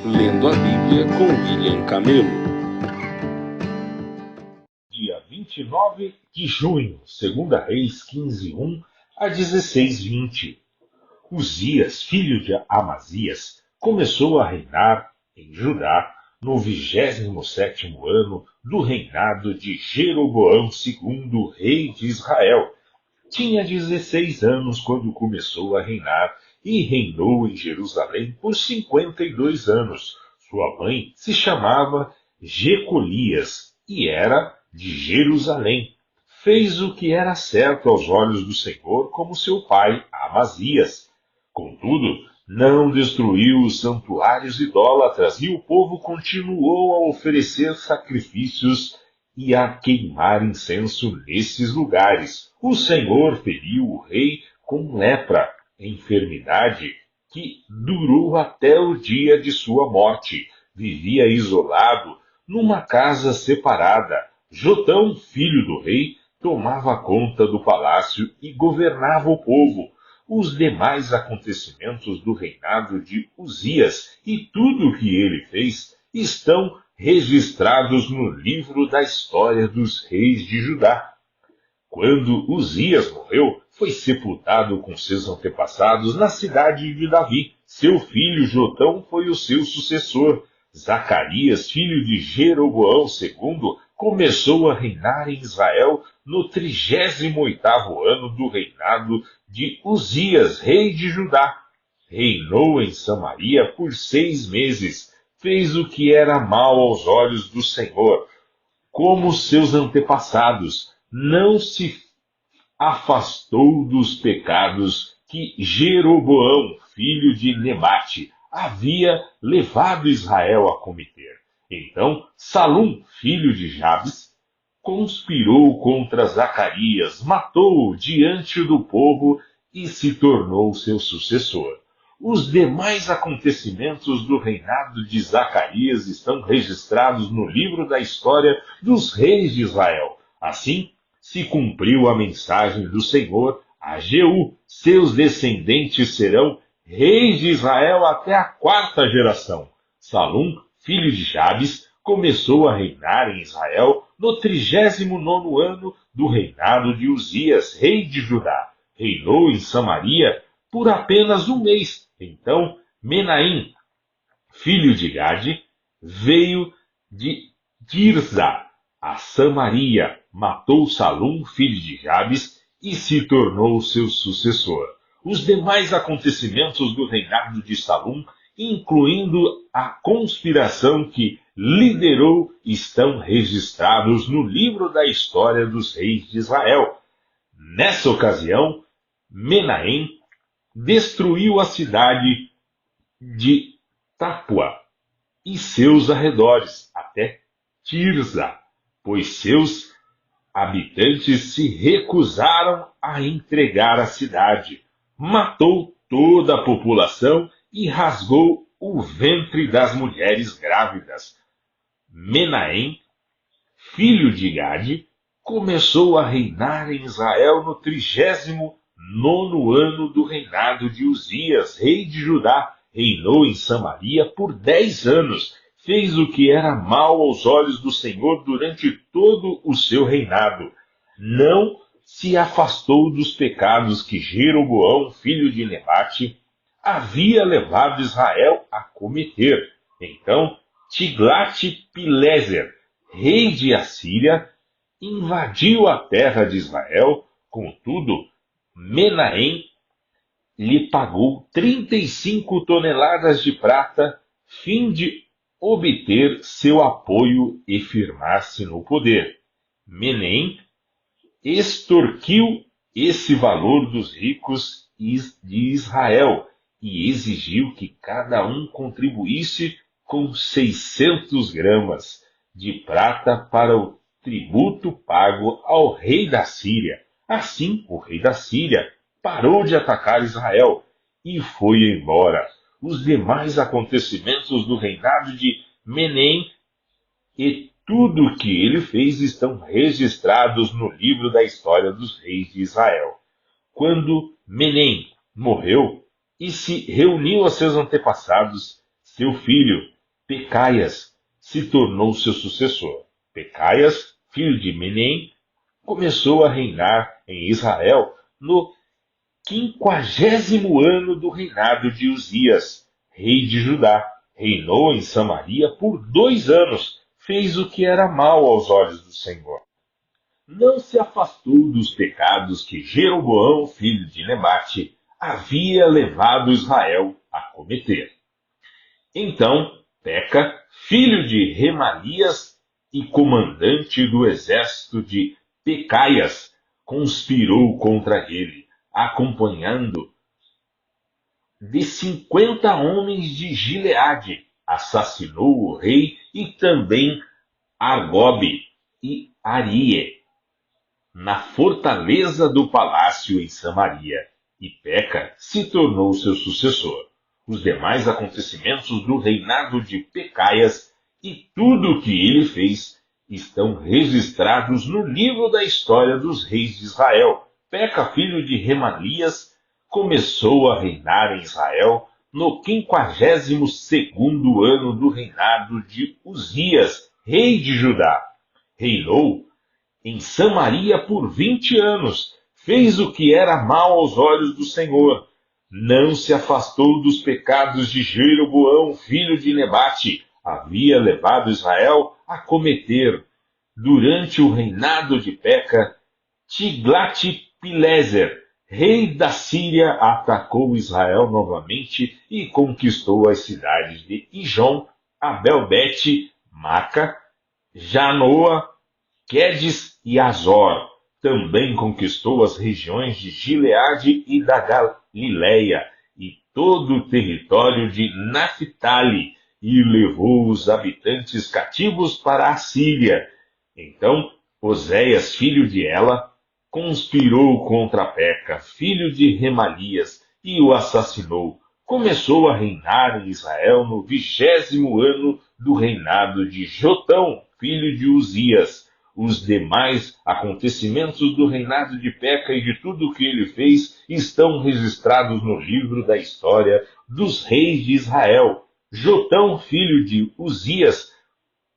Lendo a Bíblia com William Camelo. Dia 29 de junho, 2 Reis 15:1 a 16:20. Uzias, filho de Amazias, começou a reinar em Judá no 27º ano do reinado de Jeroboão II, rei de Israel. Tinha 16 anos quando começou a reinar e reinou em Jerusalém por 52 anos. Sua mãe se chamava Jecolias e era de Jerusalém. Fez o que era certo aos olhos do Senhor, como seu pai Amazias. Contudo, não destruiu os santuários idólatras e o povo continuou a oferecer sacrifícios e a queimar incenso nesses lugares. O Senhor feriu o rei com lepra, enfermidade que durou até o dia de sua morte. Vivia isolado numa casa separada. Jotão, filho do rei, tomava conta do palácio e governava o povo. Os demais acontecimentos do reinado de Uzias e tudo o que ele fez estão registrados no livro da história dos reis de Judá. Quando Uzias morreu, foi sepultado com seus antepassados na cidade de Davi. Seu filho Jotão foi o seu sucessor. Zacarias, filho de Jeroboão II, começou a reinar em Israel no 38º ano do reinado de Uzias, rei de Judá. Reinou em Samaria por 6 meses. Fez o que era mal aos olhos do Senhor, como seus antepassados. Não se afastou dos pecados que Jeroboão, filho de Nebate, havia levado Israel a cometer. Então Salum, filho de Jabes, conspirou contra Zacarias, matou-o diante do povo e se tornou seu sucessor. Os demais acontecimentos do reinado de Zacarias estão registrados no livro da história dos reis de Israel. Assim, se cumpriu a mensagem do Senhor a Jeú: seus descendentes serão reis de Israel até a 4ª geração. Salum, filho de Jabes, começou a reinar em Israel no 39º ano do reinado de Uzias, rei de Judá. Reinou em Samaria por apenas 1 mês. Então Menahem, filho de Gade, veio de Tirza a Samaria, matou Salum, filho de Jabes, e se tornou seu sucessor. Os demais acontecimentos do reinado de Salum, incluindo a conspiração que liderou, estão registrados no livro da história dos reis de Israel. Nessa ocasião, Menahem destruiu a cidade de Tapua e seus arredores, até Tirza, pois seus habitantes se recusaram a entregar a cidade. Matou toda a população e rasgou o ventre das mulheres grávidas. Menahem, filho de Gade, começou a reinar em Israel no 39º ano do reinado de Uzias, rei de Judá. Reinou em Samaria por 10 anos. Fez o que era mal aos olhos do Senhor durante todo o seu reinado. Não se afastou dos pecados que Jeroboão, filho de Nebate, havia levado Israel a cometer. Então Tiglat-Pileser, rei de Assíria, invadiu a terra de Israel. Contudo, Menahem lhe pagou 35 toneladas de prata, fim de obter seu apoio e firmar-se no poder. Menahem extorquiu esse valor dos ricos de Israel e exigiu que cada um contribuísse com 600 gramas de prata para o tributo pago ao rei da Síria. Assim, o rei da Síria parou de atacar Israel e foi embora. Os demais acontecimentos do reinado de Menahem e tudo o que ele fez estão registrados no livro da história dos reis de Israel. Quando Menahem morreu e se reuniu a seus antepassados, seu filho Pecaias se tornou seu sucessor. Pecaias, filho de Menem, começou a reinar em Israel no 50º ano do reinado de Uzias, rei de Judá. Reinou em Samaria por 2 anos. Fez o que era mal aos olhos do Senhor. Não se afastou dos pecados que Jeroboão, filho de Nebate, havia levado Israel a cometer. Então, Peca, filho de Remalias e comandante do exército de Pecaias, conspirou contra ele, acompanhando de 50 homens de Gileade. Assassinou o rei e também Argobe e Arie, na fortaleza do palácio em Samaria, e Peca se tornou seu sucessor. Os demais acontecimentos do reinado de Pecaias e tudo o que ele fez estão registrados no livro da história dos reis de Israel. Peca, filho de Remalias, começou a reinar em Israel no 52º ano do reinado de Uzias, rei de Judá. Reinou em Samaria por 20 anos, fez o que era mal aos olhos do Senhor. Não se afastou dos pecados de Jeroboão, filho de Nebate, havia levado Israel a cometer. Durante o reinado de Peca, Tiglat-Pileser, rei da Síria, atacou Israel novamente e conquistou as cidades de Ijon, Abel-Bet, Maca, Janoa, Quedes e Azor. Também conquistou as regiões de Gileade e da Galileia e todo o território de Naphtali e levou os habitantes cativos para a Síria. Então, Oséias, filho de Ela, conspirou contra Peca, filho de Remalias, e o assassinou. Começou a reinar em Israel no 20º ano do reinado de Jotão, filho de Uzias. Os demais acontecimentos do reinado de Peca e de tudo o que ele fez estão registrados no livro da história dos reis de Israel. Jotão, filho de Uzias,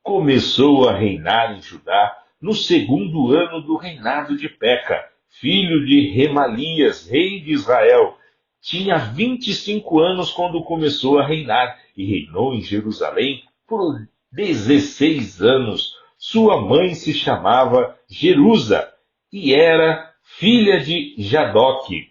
começou a reinar em Judá no 2º ano do reinado de Peca, filho de Remalias, rei de Israel. Tinha 25 anos quando começou a reinar e reinou em Jerusalém por 16 anos. Sua mãe se chamava Jerusa e era filha de Jadoque.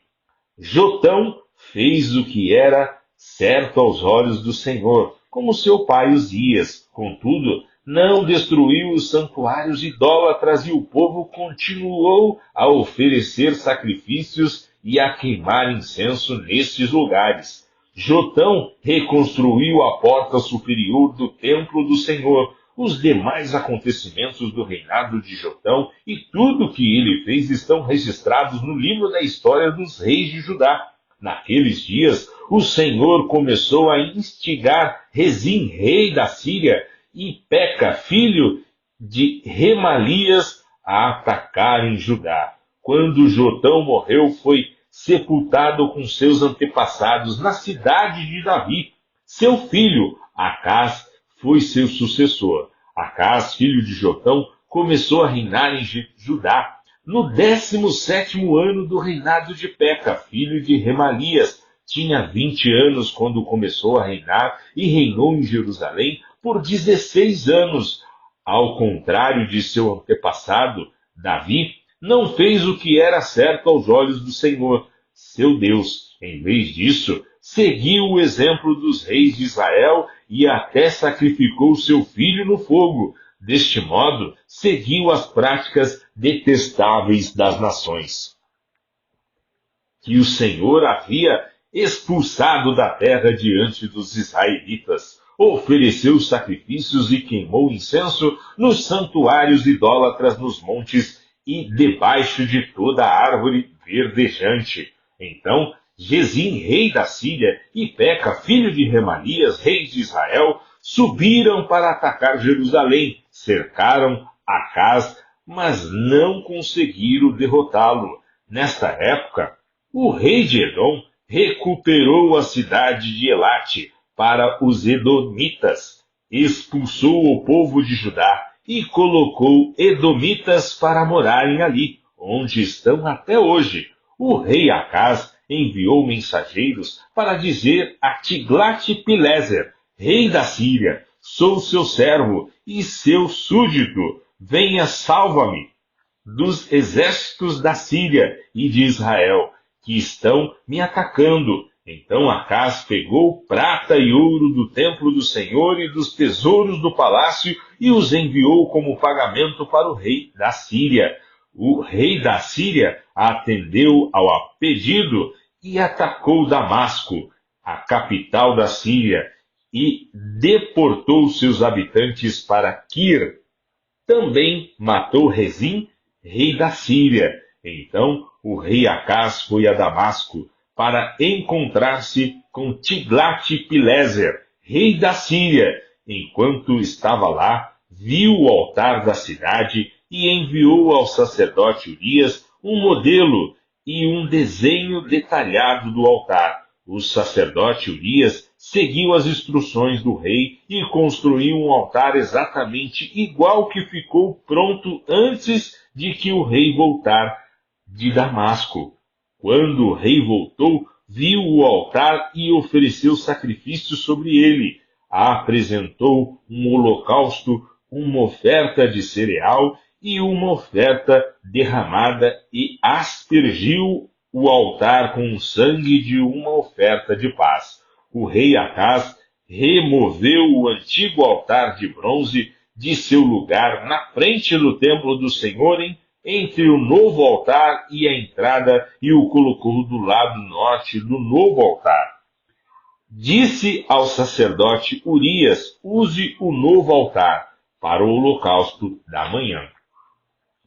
Jotão fez o que era certo aos olhos do Senhor, como seu pai Uzias. Contudo, não destruiu os santuários idólatras e o povo continuou a oferecer sacrifícios e a queimar incenso nesses lugares. Jotão reconstruiu a porta superior do templo do Senhor. Os demais acontecimentos do reinado de Jotão e tudo o que ele fez estão registrados no livro da história dos reis de Judá. Naqueles dias, o Senhor começou a instigar Rezim, rei da Síria, e Peca, filho de Remalias, a atacarem Judá. Quando Jotão morreu, foi sepultado com seus antepassados na cidade de Davi. Seu filho, Acás, foi seu sucessor. Acás, filho de Jotão, começou a reinar em Judá no 17º ano do reinado de Peca, filho de Remalias. Tinha 20 anos quando começou a reinar e reinou em Jerusalém por 16 anos. Ao contrário de seu antepassado, Davi não fez o que era certo aos olhos do Senhor, seu Deus. Em vez disso, seguiu o exemplo dos reis de Israel e até sacrificou seu filho no fogo. Deste modo, seguiu as práticas detestáveis das nações que o Senhor havia expulsado da terra diante dos israelitas. Ofereceu sacrifícios e queimou incenso nos santuários idólatras nos montes e debaixo de toda árvore verdejante. Então, Rezim, rei da Síria, e Peca, filho de Remalias, rei de Israel, subiram para atacar Jerusalém, cercaram Acás, mas não conseguiram derrotá-lo. Nesta época, o rei de Edom recuperou a cidade de Elate para os edomitas. expulsou o povo de Judá e colocou edomitas para morarem ali, onde estão até hoje. O rei Acaz enviou mensageiros para dizer a Tiglat-Pileser, rei da Síria: sou seu servo e seu súdito, venha, salva-me dos exércitos da Síria e de Israel, que estão me atacando. Então Acaz pegou prata e ouro do templo do Senhor e dos tesouros do palácio e os enviou como pagamento para o rei da Síria. O rei da Síria atendeu ao pedido e atacou Damasco, a capital da Síria, e deportou seus habitantes para Kir. Também matou Rezim, rei da Síria. Então o rei Acaz foi a Damasco para encontrar-se com Tiglat-Pileser, rei da Síria. Enquanto estava lá, viu o altar da cidade e enviou ao sacerdote Urias um modelo e um desenho detalhado do altar. O sacerdote Urias seguiu as instruções do rei e construiu um altar exatamente igual que ficou pronto antes de que o rei voltar de Damasco. Quando o rei voltou, viu o altar e ofereceu sacrifícios sobre ele. Apresentou um holocausto, uma oferta de cereal e uma oferta derramada e aspergiu o altar com o sangue de uma oferta de paz. O rei Acaz removeu o antigo altar de bronze de seu lugar na frente do templo do Senhor, entre o novo altar e a entrada, e o colocou do lado norte do novo altar. Disse ao sacerdote Urias: use o novo altar para o holocausto da manhã,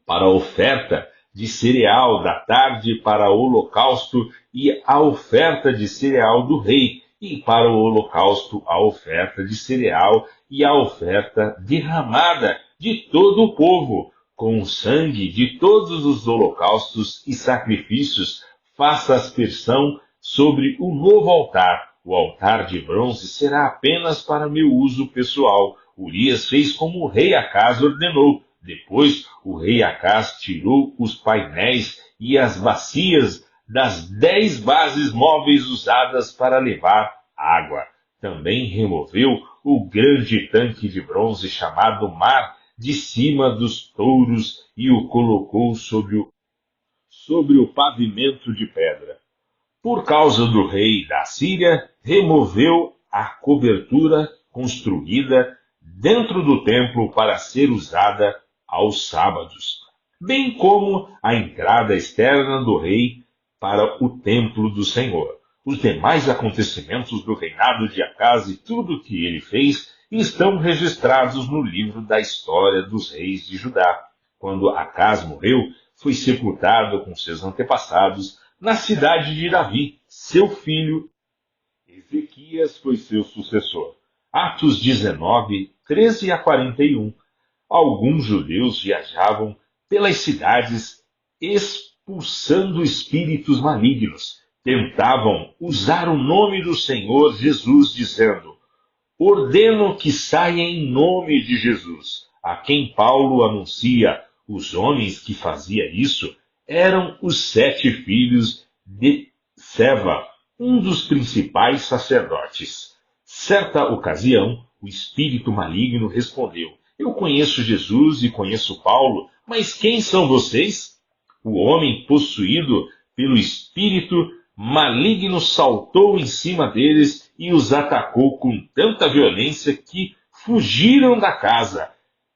para a oferta de cereal da tarde, para o holocausto e a oferta de cereal do rei, e para o holocausto a oferta de cereal e a oferta derramada de todo o povo. Com o sangue de todos os holocaustos e sacrifícios, faça aspersão sobre o novo altar. O altar de bronze será apenas para meu uso pessoal. Urias fez como o rei Acaz ordenou. Depois, o rei Acaz tirou os painéis e as bacias das 10 bases móveis usadas para levar água. Também removeu o grande tanque de bronze chamado Mar de cima dos touros e o colocou sobre o pavimento de pedra. Por causa do rei da Síria, removeu a cobertura construída dentro do templo para ser usada aos sábados, bem como a entrada externa do rei para o templo do Senhor. Os demais acontecimentos do reinado de Acaz e tudo o que ele fez estão registrados no livro da história dos reis de Judá. Quando Acaz morreu, foi sepultado com seus antepassados na cidade de Davi. Seu filho Ezequias foi seu sucessor. Atos 19, 13 a 41. Alguns judeus viajavam pelas cidades expulsando espíritos malignos. Tentavam usar o nome do Senhor Jesus, dizendo: ordeno que saia em nome de Jesus, a quem Paulo anuncia. Os homens que faziam isso eram os 7 filhos de Seva, um dos principais sacerdotes. Certa ocasião, o espírito maligno respondeu: eu conheço Jesus e conheço Paulo, mas quem são vocês? O homem possuído pelo espírito maligno saltou em cima deles e os atacou com tanta violência que fugiram da casa,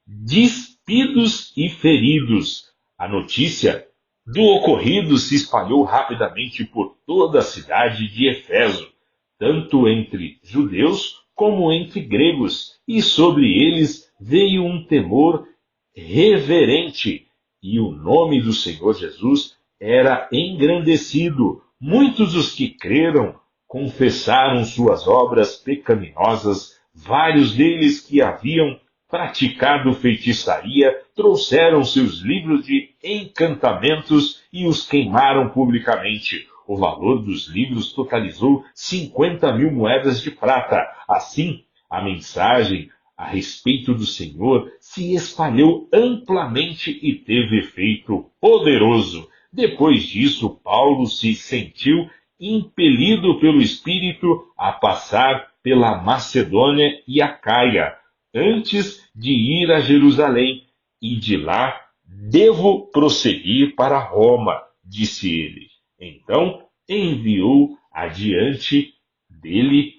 despidos e feridos. A notícia do ocorrido se espalhou rapidamente por toda a cidade de Éfeso, tanto entre judeus como entre gregos, e sobre eles veio um temor reverente, e o nome do Senhor Jesus era engrandecido. Muitos dos que creram confessaram suas obras pecaminosas. Vários deles que haviam praticado feitiçaria trouxeram seus livros de encantamentos e os queimaram publicamente. O valor dos livros totalizou 50.000 moedas de prata. Assim, a mensagem a respeito do Senhor se espalhou amplamente e teve efeito poderoso. Depois disso, Paulo se sentiu impelido pelo Espírito a passar pela Macedônia e Acaia, antes de ir a Jerusalém, e de lá devo prosseguir para Roma, disse ele. Então enviou adiante dele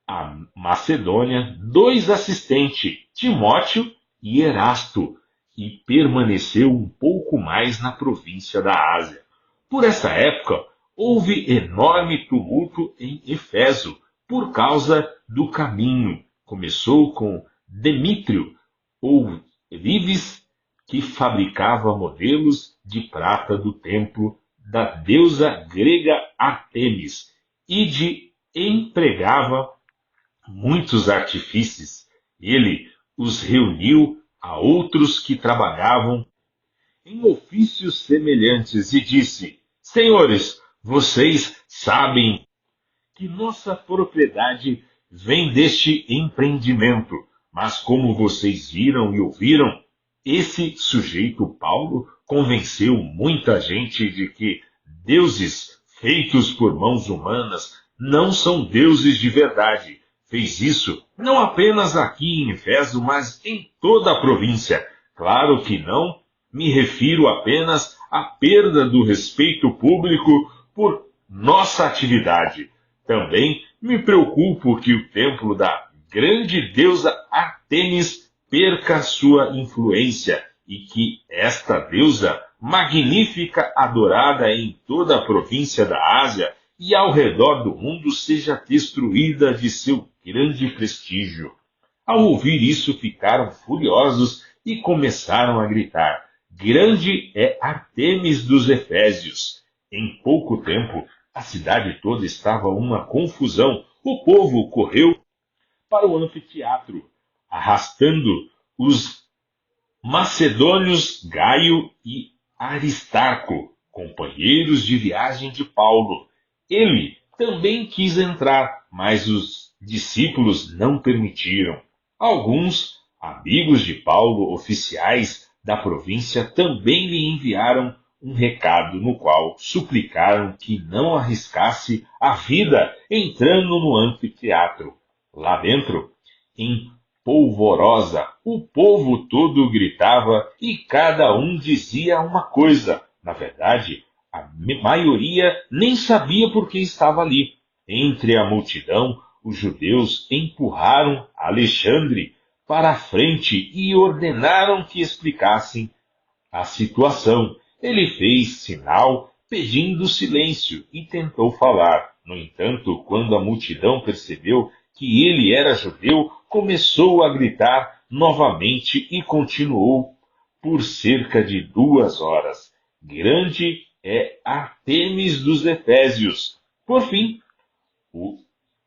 a Macedônia 2 assistentes, Timóteo e Erasto, e permaneceu um pouco mais na província da Ásia. Por essa época, houve enorme tumulto em Éfeso, por causa do caminho. Começou com Demétrio, ou Vives, que fabricava modelos de prata do templo da deusa grega Ártemis, e empregava muitos artífices. Ele os reuniu a outros que trabalhavam em ofícios semelhantes e disse: Senhores, vocês sabem que nossa propriedade vem deste empreendimento, mas como vocês viram e ouviram, esse sujeito Paulo convenceu muita gente de que deuses feitos por mãos humanas não são deuses de verdade. Fez isso não apenas aqui em Éfeso, mas em toda a província. Claro que não me refiro apenas à perda do respeito público por nossa atividade. Também me preocupo que o templo da grande deusa Ártemis perca sua influência e que esta deusa magnífica, adorada em toda a província da Ásia e ao redor do mundo, seja destruída de seu grande prestígio. Ao ouvir isso, ficaram furiosos e começaram a gritar: Grande é Ártemis dos Efésios! Em pouco tempo, a cidade toda estava uma confusão. O povo correu para o anfiteatro, arrastando os macedônios Gaio e Aristarco, companheiros de viagem de Paulo. Ele também quis entrar, mas os discípulos não permitiram. Alguns amigos de Paulo, oficiais da província, também lhe enviaram um recado no qual suplicaram que não arriscasse a vida entrando no anfiteatro. Lá dentro, em polvorosa, o povo todo gritava e cada um dizia uma coisa. Na verdade, a maioria nem sabia por que estava ali. Entre a multidão, os judeus empurraram Alexandre para a frente e ordenaram que explicassem a situação. Ele fez sinal pedindo silêncio e tentou falar. No entanto, quando a multidão percebeu que ele era judeu, começou a gritar novamente e continuou por cerca de 2 horas. Grande é Ártemis dos Efésios. Por fim, o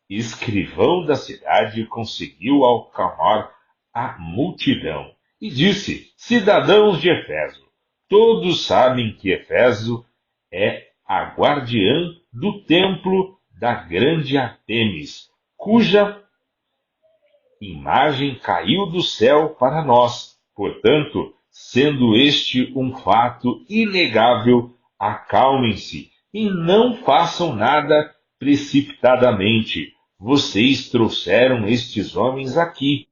escrivão da cidade conseguiu acalmar a multidão e disse: Cidadãos de Éfeso, todos sabem que Éfeso é a guardiã do templo da grande Ártemis, cuja imagem caiu do céu para nós. Portanto, sendo este um fato inegável, acalmem-se e não façam nada precipitadamente. Vocês trouxeram estes homens aqui.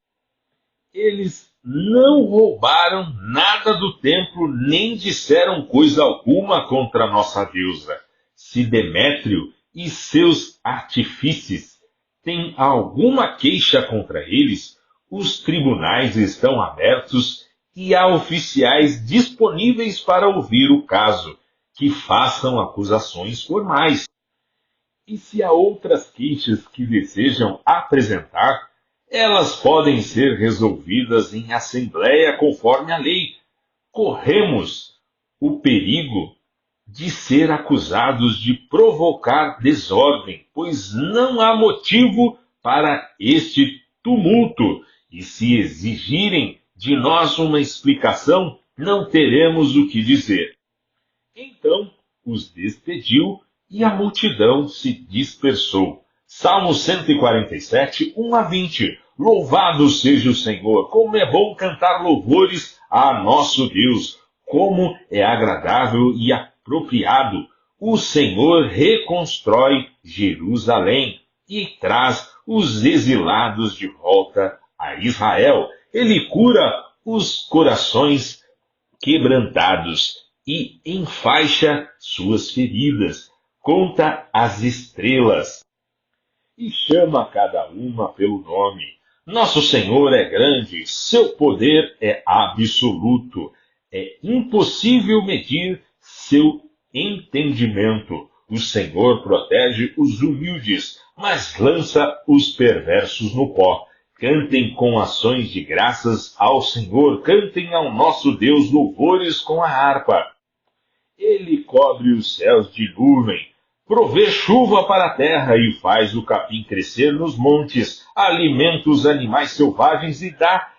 Eles não roubaram nada do templo, nem disseram coisa alguma contra nossa deusa. Se Demétrio e seus artífices têm alguma queixa contra eles, os tribunais estão abertos e há oficiais disponíveis para ouvir o caso, que façam acusações formais. E se há outras queixas que desejam apresentar, elas podem ser resolvidas em assembleia conforme a lei. Corremos o perigo de ser acusados de provocar desordem, pois não há motivo para este tumulto, e se exigirem de nós uma explicação, não teremos o que dizer. Então os despediu e a multidão se dispersou. Salmo 147, 1 a 20. Louvado seja o Senhor! Como é bom cantar louvores a nosso Deus! Como é agradável e apropriado! O Senhor reconstrói Jerusalém e traz os exilados de volta a Israel. Ele cura os corações quebrantados e enfaixa suas feridas, conta as estrelas e chama cada uma pelo nome. Nosso Senhor é grande, seu poder é absoluto. É impossível medir seu entendimento. O Senhor protege os humildes, mas lança os perversos no pó. Cantem com ações de graças ao Senhor, cantem ao nosso Deus louvores com a harpa. Ele cobre os céus de nuvem, provê chuva para a terra e faz o capim crescer nos montes, alimenta os animais selvagens e dá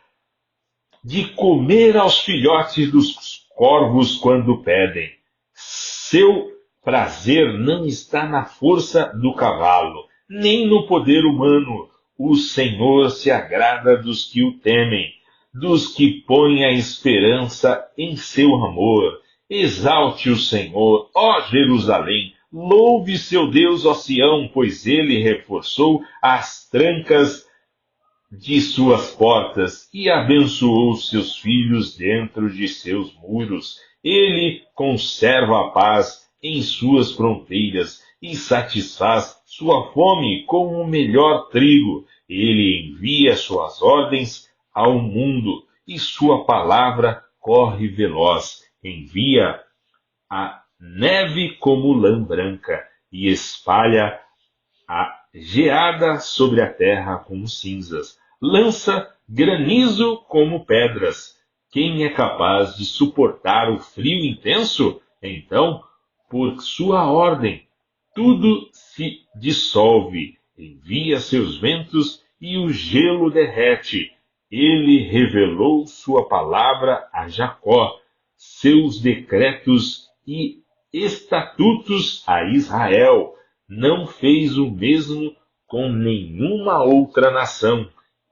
de comer aos filhotes dos corvos quando pedem. Seu prazer não está na força do cavalo, nem no poder humano. O Senhor se agrada dos que o temem, dos que põem a esperança em seu amor. Exalte o Senhor, ó Jerusalém, louve seu Deus, ó Sião, pois ele reforçou as trancas de suas portas e abençoou seus filhos dentro de seus muros. Ele conserva a paz em suas fronteiras e satisfaz sua fome com o melhor trigo. Ele envia suas ordens ao mundo e sua palavra corre veloz. Envia a neve como lã branca e espalha a geada sobre a terra como cinzas. Lança granizo como pedras. Quem é capaz de suportar o frio intenso? Então, por sua ordem, tudo se dissolve. Envia seus ventos e o gelo derrete. Ele revelou sua palavra a Jacó, seus decretos e estatutos a Israel. Não fez o mesmo com nenhuma outra nação.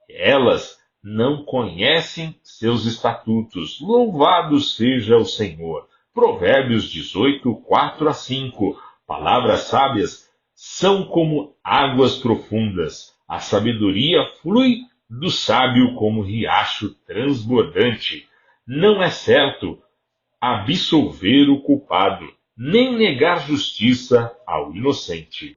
Elas não conhecem seus estatutos. Louvado seja o Senhor. Provérbios 18, 4 a 5. Palavras sábias são como águas profundas. A sabedoria flui do sábio como riacho transbordante. Não é certo absolver o culpado, nem negar justiça ao inocente.